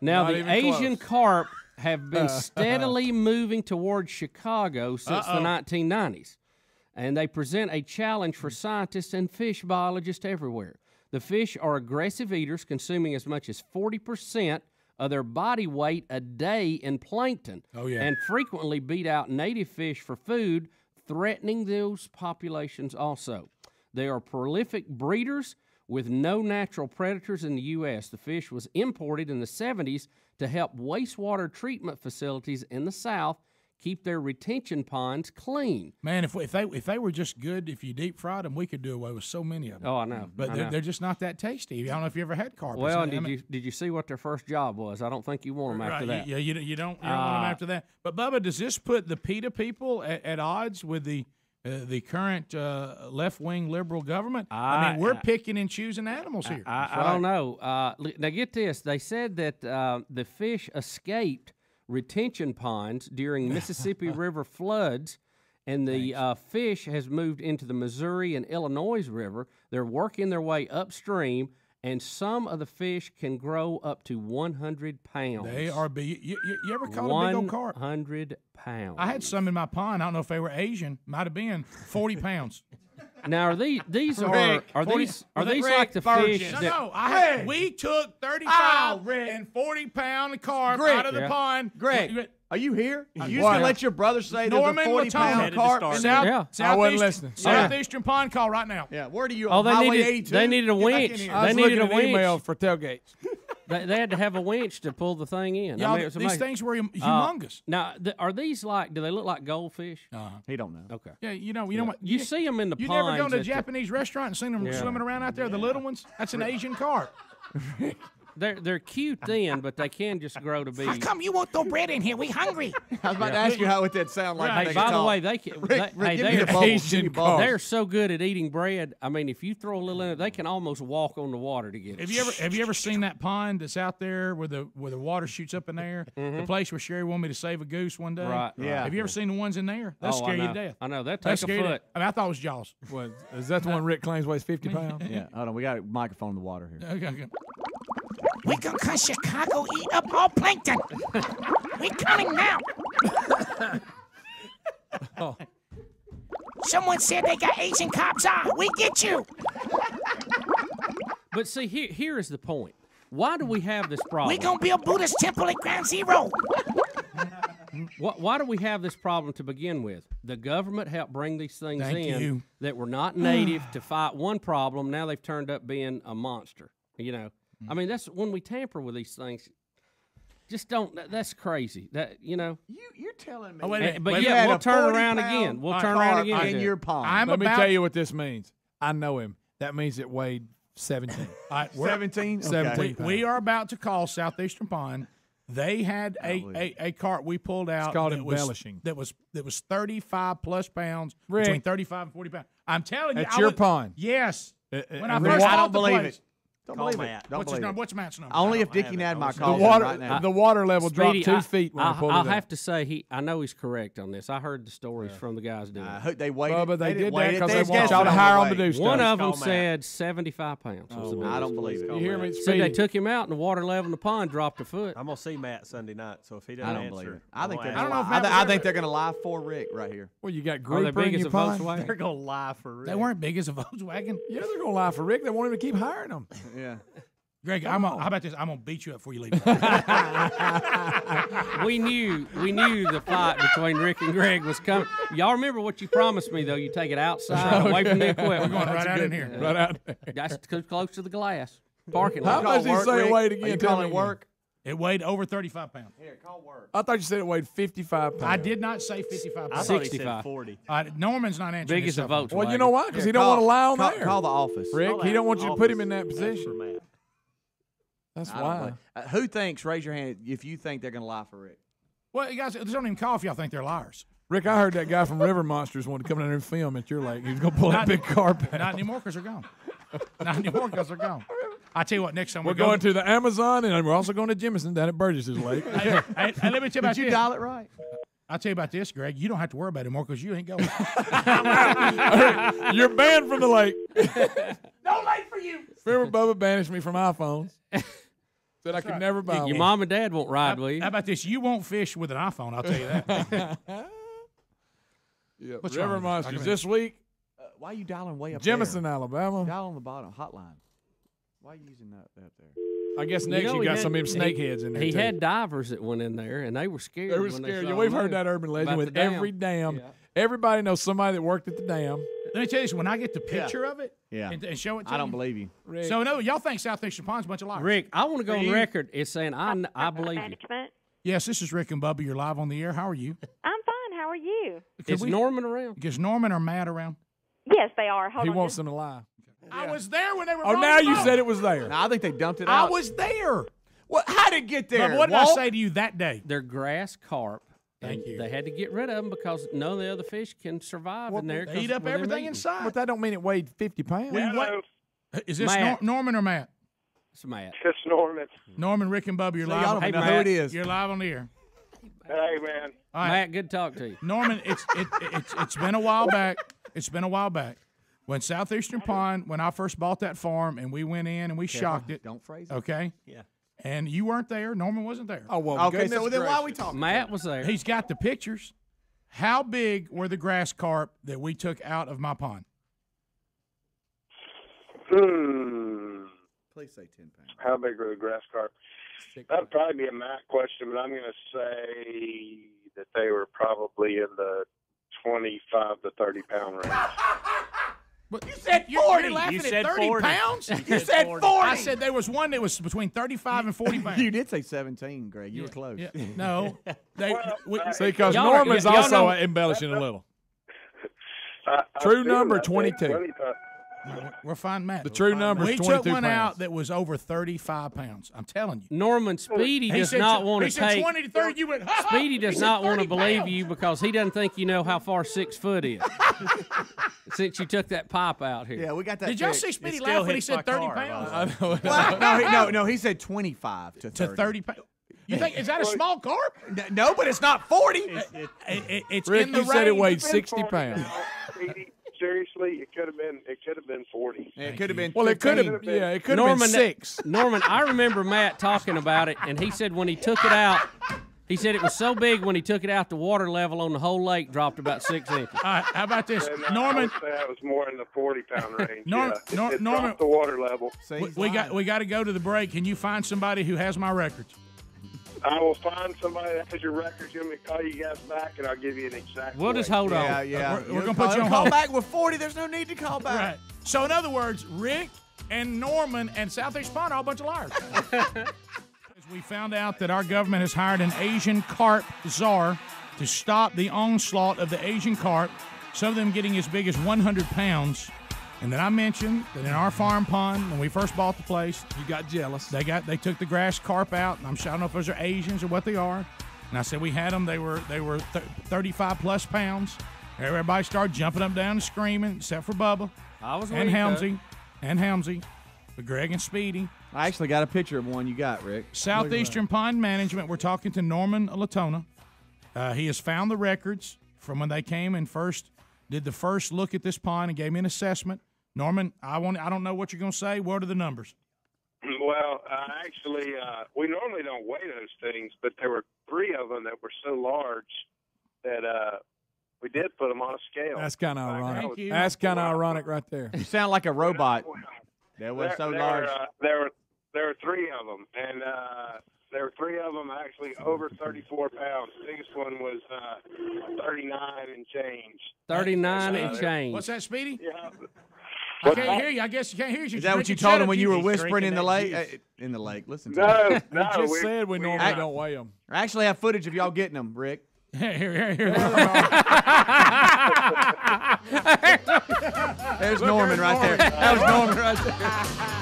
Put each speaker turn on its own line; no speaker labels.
Now,
Not
the Asian
close.
carp have been steadily moving towards Chicago since the 1990s, and they present a challenge for scientists and fish biologists everywhere. The fish are aggressive eaters, consuming as much as 40% of their body weight a day in plankton, and frequently beat out native fish for food, threatening those populations also. They are prolific breeders with no natural predators in the U.S. The fish was imported in the 70s to help wastewater treatment facilities in the South keep their retention ponds clean.
Man, if they were just good, if you deep fried them, we could do away with so many of them.
Oh, I know.
But they're just not that tasty. I don't know if you ever had carp.
Well, did you see what their first job was? I don't think you want them after that.
Yeah, you don't want them after that. But Bubba, does this put the PETA people at odds with the current left-wing liberal government? I mean, we're picking and choosing animals here.
I don't know. Now, get this. They said that the fish escaped retention ponds during Mississippi River floods, and the fish has moved into the Missouri and Illinois River. They're working their way upstream, and some of the fish can grow up to 100 pounds.
They are big. You ever caught a big old carp?
100 pounds.
I had some in my pond. I don't know if they were Asian. Might have been 40 pounds.
Now, are these these
Rick,
like the fish?
No, we took 35 and 40-pound carp out of the pond.
Greg, are you here? You just gonna let your brother say there's a 40-pound carp?
I wasn't listening.
Southeastern pond call right now.
Yeah, where do you?
Oh,
Highway 82?
they needed a winch.
They needed a email for tailgates.
They had to have a winch to pull the thing in.
Yeah, these things were humongous.
Now, are these like? Do they look like goldfish?
He don't know.
Okay.
Yeah, you know what?
You see them in the
You
ponds.
never gone to a Japanese restaurant and seen them swimming around out there? The little ones? That's an Asian carp.
They're cute then, but they can just grow to be.
How come you won't throw bread in here? We hungry.
I was about to ask you how would that sound like.
Hey, by the way, they can. They're so good at eating bread. I mean, if you throw a little in it, they can almost walk on the water to get it.
Have you ever seen that pond that's out there where the water shoots up in there? The place where Sherry wanted me to save a goose one day.
Right.
Yeah.
Have you ever seen the ones in there? That scare you to death.
I know. That takes a foot.
I mean, I thought it was Jaws.
What, is that the one Rick claims weighs 50 pounds?
Yeah. Hold on, we got a microphone in the water here.
Okay.
We gonna cut Chicago, eat up all plankton. We coming now. Someone said they got Asian cops on. We get you.
But see, here is the point. Why do we have this problem?
We gonna build Buddha's temple at Ground Zero.
Why do we have this problem to begin with? The government helped bring these things
you.
that were not native to fight one problem. Now they've turned up being a monster. You know, I mean, that's when we tamper with these things. Just don't. That's crazy. You're
telling me.
Oh, wait a minute.
But yeah, we'll turn around again. We'll turn around again.
In your pond.
Let me tell you what this means. I know him. That means it weighed 17.
17?
17.
We are about to call Southeastern Pond. They had a carp we pulled out.
It's called embellishing.
That was 35 plus pounds,
Rick,
between 35 and 40 pounds. I'm telling you.
It's your pond.
Yes.
When I first
don't
believe it.
Don't
Call
believe
Matt.
it. What's his number? What's Matt's number?
Only if Dickie had my call
right
now.
The water level
Speedy,
dropped 2 feet when I pulled it
I'll
up.
have to say I know he's correct on this. I heard the stories from the guys doing it.
They waited.
Bubba, they did
waited.
that because they want y'all to hire them to do stuff.
One of them said 75 pounds.
I don't believe it.
You hear me?
Said they took him out and the water level in the pond dropped a foot.
I'm gonna see Matt Sunday night, so if he doesn't
I don't
answer,
believe it. I think they're
I don't know if
I think they're going to lie for Rick right here.
Well, you got
Are they
grouper
big
in
as
your
a
pond?
Volkswagen?
they're gonna lie for Rick.
They weren't big as a Volkswagen.
Yeah, they're going to lie for Rick. They want him to keep hiring them.
Yeah.
Greg, how about this? I'm gonna beat you up before you leave.
We knew the fight between Rick and Greg was coming. Y'all remember what you promised me though? You take it outside, away from the equipment.
We're going right out in here.
Right out there.
That's too close to the glass. Parking
How
lot.
much did he say it weighed
Are
again?
you
Tell
calling
me
it work?
It weighed over 35 pounds.
Here, call work.
I thought you said it weighed 55 pounds.
I did not say 55
I
pounds.
thought he
65.
said 40.
Norman's not answering.
Big as a
this stuff.
Volkswagen.
Well, you know why? Because he don't want to lie on there.
Call the office.
Rick, he don't want you to put him in that
That's for
position.
Matt.
That's
I don't
why.
believe- who thinks? Raise your hand if you think they're going to lie for Rick.
Well, you guys, just don't even call if y'all think they're liars.
Rick, I heard that guy from River Monsters wanted to come down there and film at your lake. He was going to pull that big carp out.
Not anymore because they're gone. Not anymore because they're gone. I tell you what, next time
We're going to the Amazon, and we're also going to Jemison down at Burgess's lake.
Hey, let me tell you about
Did you
this.
dial it right?
I'll tell you about this, Greg. You don't have to worry about it anymore because you ain't going.
You're banned from the lake.
No light for you.
Remember Bubba banished me from iPhones? Said I could never buy
Your
one.
mom and dad won't ride with you.
How about this? You won't fish with an iPhone, I'll tell you that.
Yep.
What's
River
wrong?
Monsters this week.
Why are you dialing way up
Jemison,
there?
Alabama.
Dial on the bottom, hotline. Why are you using that there?
I guess next you,
he
got
had-
some of them snakeheads in there.
He
too.
had divers that went in there, and they were scared.
They were
when
scared.
saw
Yeah, we've
him
heard
there.
that urban legend
About
with
the dam.
every dam.
Yeah.
Everybody knows somebody that worked at the dam.
Let me tell you this: when I get the picture of it,
Yeah.
and show it to
I don't
you.
believe you.
Rick.
So no, y'all think Southeastern Pond's a bunch of liars.
Rick, I want to go on record as saying I believe you.
Management.
Yes, this is Rick and Bubba. You're live on the air. How are you?
I'm fine. How are you?
Is Norman around?
Is Norman or Matt around?
Yes, they are. Hold
He
on.
wants them to lie.
I was there when they were.
Oh, now you said it was there.
No, I think they dumped it
I
out.
was there.
What? How did it get there?
But what did I
Walt?
say to you that day?
They're grass carp.
Thank
and
you.
They had to get rid of them because none of the other fish can survive in there.
They
'cause
eat up
where they're
everything
eating.
inside.
But that don't mean it weighed 50 pounds.
Is this
Matt.
Norman or Matt?
It's Matt.
It's Norman.
Norman, Rick, and Bubba, you're live.
Y'all
on-
don't
Hey,
know who
Matt.
it is.
You're live on the air.
Hey, man.
All right.
Matt, good to talk to you.
Norman, it's been a while back. It's been a while back when Southeastern Pond, when I first bought that farm, and we went in and we shocked it.
Don't phrase it.
Okay.
Yeah.
And you weren't there. Norman wasn't there.
Oh, well,
Okay, so
goodness
then why are we
gracious.
talking?
Matt was there.
He's got the pictures. How big were the grass carp that we took out of my pond?
Please say 10 pounds.
How big are the grass carp? That'd probably be a Matt question, but I'm going to say that they were probably in the 25 to 30 pound range.
But
You said 40.
You're laughing
You
at
said
30
40.
pounds?
You said 40.
I said there was one that was between 35 and 40 pounds.
You did say 17, Greg. You were close.
Yeah. No. They, we,
See, because
Y'all are-
Norman's
y'all
also
know-
embellishing a little.
I
True
assume
number,
that they
22.
25.
we're fine, Matt.
The true number
We
is
took
22
one
pounds.
out that was over 35 pounds. I'm telling you.
Norman Speedy
He
does
said
not
tw-
want
he
to
said
take.
20 to 30. You went, ha, ha.
Speedy
He
does
said
not want to
30
believe
pounds.
you because he doesn't think you know how far 6 foot is. Since you took that pipe out here.
Yeah, we got that.
Did y'all
fixed.
see Speedy
still
laugh when he
hits my
said 30
car,
pounds?
What? No, he said 25 to 30.
To 30 pounds. You think, is that a small carp?
No, but it's not 40.
It's
Rick,
in the
you said it
range.
weighed 60 pounds.
Seriously, it could have been 40.
It could have been.
Well, it could
15.
have. Yeah, it could have been
Norman,
6.
Norman, I remember Matt talking about it, and he said when he took it out, he said it was so big when he took it out, the water level on the whole lake dropped about 6 inches.
All right, how about this?
And I
Norman,
would say that was more in the 40-pound range.
Norm-
yeah.
Nor-
it
Norman-
dropped the water level.
See, he's
we
lying.
got to go to the break. Can you find somebody who has my records?
I will find somebody that has your records. Let me call you guys back, and I'll give you an exact.
We'll just
weight.
hold on.
Yeah.
We're gonna put you on
call
hold.
back with 40. There's no need to call back.
Right. So in other words, Rick and Norman and Southeast Pond are all a bunch of liars. We found out that our government has hired an Asian carp czar to stop the onslaught of the Asian carp, some of them getting as big as 100 pounds. And then I mentioned that in our farm pond, when we first bought the place,
You got jealous.
they took the grass carp out. And I don't know if those are Asians or what they are. And I said we had them. They were 35 plus pounds. Everybody started jumping up, down, and screaming, except for Bubba
I was
and
weak,
Helmsy, but Greg and Speedy.
I actually got a picture of one you got, Rick.
Southeastern Pond Management. We're talking to Norman Latona. He has found the records from when they came and did the first look at this pond and gave me an assessment. Norman, I don't know what you're going to say. What are the numbers?
Well, actually, we normally don't weigh those things, but there were 3 of them that were so large that we did put them on a scale.
That's kind of ironic.
Thank you.
That's kind of ironic right there.
You sound like a robot. That was so large.
There were 3 of them, and there were 3 of them actually over 34 pounds. The biggest one was 39 and change.
39 and change.
What's that, Speedy?
Yeah.
I can't hear you. I guess you can't hear you.
Is that what you told him when you were whispering in the lake? In the lake. Listen to me.
No,
You just
we
said we normally don't weigh them.
I actually have footage of y'all getting them, Rick.
Here.
There's Norman right there. That was Norman right there.